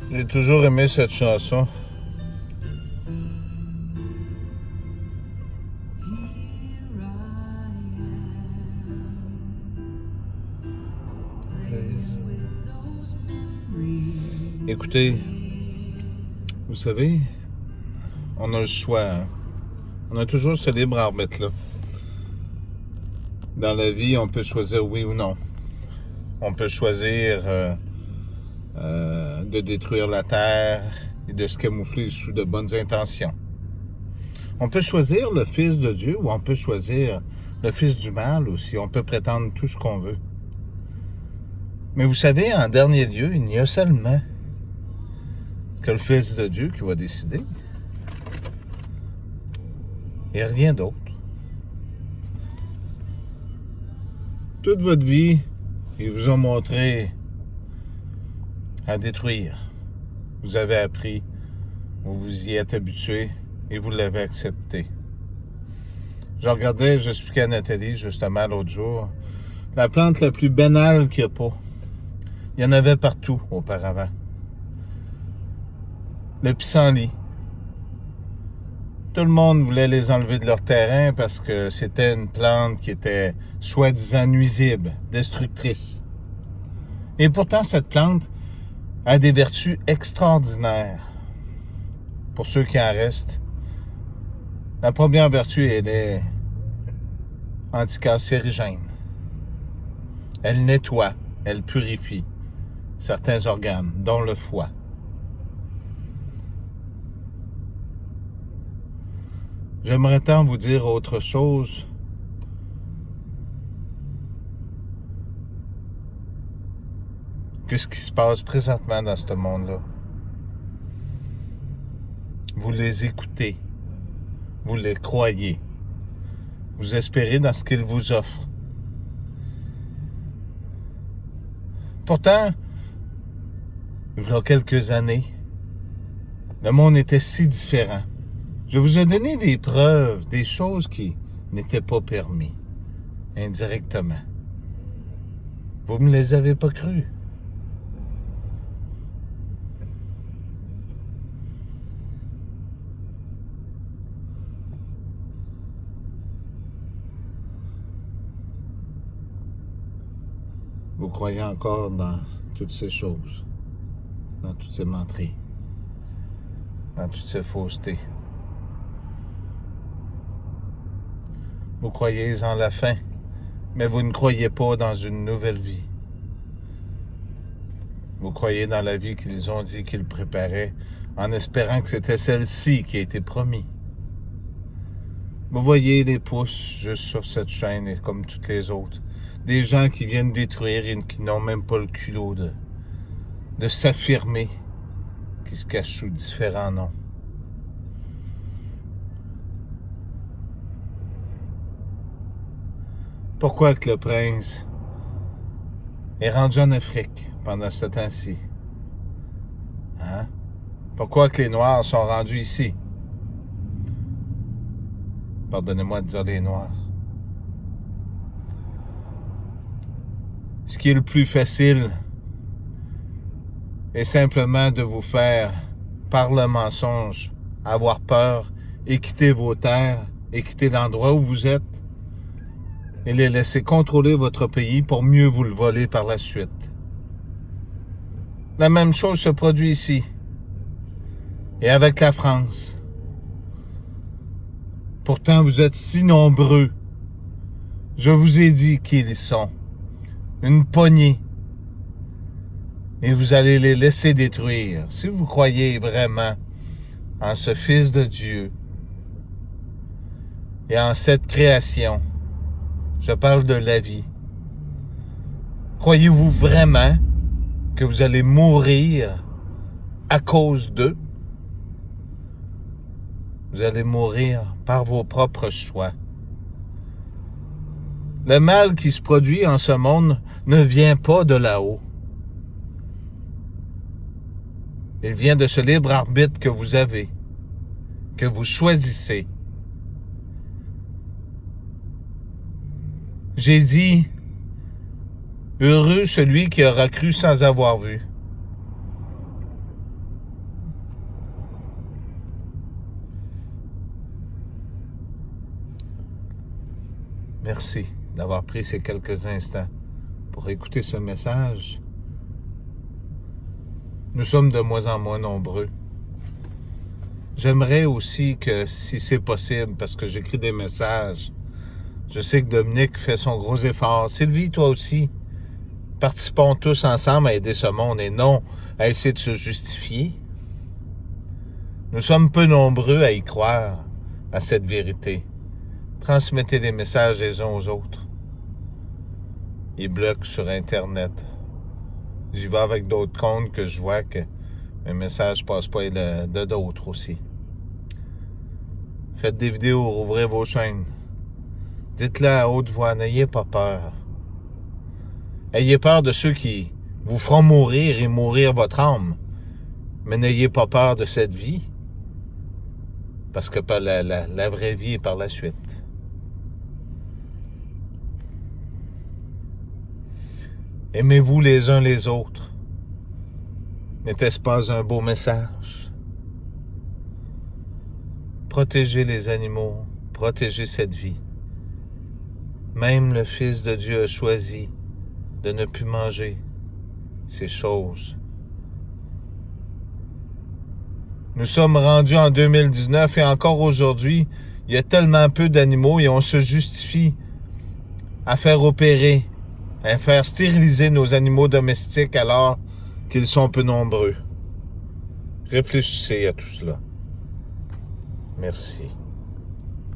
J'ai toujours aimé cette chanson. Écoutez, vous savez, on a le choix. Hein? On a toujours ce libre arbitre-là. Dans la vie, on peut choisir oui ou non. On peut choisir de détruire la terre et de se camoufler sous de bonnes intentions. On peut choisir le Fils de Dieu ou on peut choisir le Fils du mal aussi. On peut prétendre tout ce qu'on veut. Mais vous savez, en dernier lieu, il n'y a seulement que le Fils de Dieu qui va décider. Et rien d'autre. Toute votre vie, il vous a montré à détruire. Vous avez appris, vous vous y êtes habitué et vous l'avez accepté. J'expliquais à Nathalie justement l'autre jour, la plante la plus banale qu'il n'y a pas. Il y en avait partout auparavant. Le pissenlit. Tout le monde voulait les enlever de leur terrain parce que c'était une plante qui était soi-disant nuisible, destructrice. Et pourtant, cette plante a des vertus extraordinaires. Pour ceux qui en restent, la première vertu, elle est anticancérigène. Elle nettoie, elle purifie certains organes, dont le foie. J'aimerais tant vous dire autre chose. Que ce qui se passe présentement dans ce monde-là. Vous les écoutez. Vous les croyez. Vous espérez dans ce qu'ils vous offrent. Pourtant, il y a quelques années, le monde était si différent. Je vous ai donné des preuves, des choses qui n'étaient pas permises, indirectement. Vous ne me les avez pas crues. Vous croyez encore dans toutes ces choses, dans toutes ces menteries, dans toutes ces faussetés. Vous croyez en la fin, mais vous ne croyez pas dans une nouvelle vie. Vous croyez dans la vie qu'ils ont dit qu'ils préparaient, en espérant que c'était celle-ci qui a été promise. Vous voyez les pouces juste sur cette chaîne, comme toutes les autres. Des gens qui viennent détruire et qui n'ont même pas le culot de s'affirmer, qui se cachent sous différents noms. Pourquoi que le prince est rendu en Afrique pendant ce temps-ci? Hein? Pourquoi que les Noirs sont rendus ici? Pardonnez-moi de dire les Noirs. Ce qui est le plus facile est simplement de vous faire, par le mensonge, avoir peur et quitter vos terres et quitter l'endroit où vous êtes et les laisser contrôler votre pays pour mieux vous le voler par la suite. La même chose se produit ici et avec la France. Pourtant, vous êtes si nombreux. Je vous ai dit qui ils sont. Une poignée. Et vous allez les laisser détruire. Si vous croyez vraiment en ce Fils de Dieu et en cette création, je parle de la vie. Croyez-vous vraiment que vous allez mourir à cause d'eux? Vous allez mourir par vos propres choix. Le mal qui se produit en ce monde ne vient pas de là-haut. Il vient de ce libre arbitre que vous avez, que vous choisissez. J'ai dit, heureux celui qui aura cru sans avoir vu. Merci d'avoir pris ces quelques instants pour écouter ce message. Nous sommes de moins en moins nombreux. J'aimerais aussi que, si c'est possible, parce que j'écris des messages, je sais que Dominique fait son gros effort. Sylvie, toi aussi, participons tous ensemble à aider ce monde et non à essayer de se justifier. Nous sommes peu nombreux à y croire, à cette vérité. Transmettez les messages les uns aux autres. Ils bloquent sur Internet. J'y vais avec d'autres comptes que je vois que mes messages ne passent pas de d'autres aussi. Faites des vidéos, ouvrez vos chaînes. Dites-le à haute voix, n'ayez pas peur. Ayez peur de ceux qui vous feront mourir et mourir votre âme. Mais n'ayez pas peur de cette vie. Parce que la vraie vie est par la suite. Aimez-vous les uns les autres. N'était-ce pas un beau message? Protégez les animaux, protégez cette vie. Même le Fils de Dieu a choisi de ne plus manger ces choses. Nous sommes rendus en 2019 et encore aujourd'hui, il y a tellement peu d'animaux et on se justifie à faire opérer, à faire stériliser nos animaux domestiques alors qu'ils sont peu nombreux. Réfléchissez à tout cela. Merci.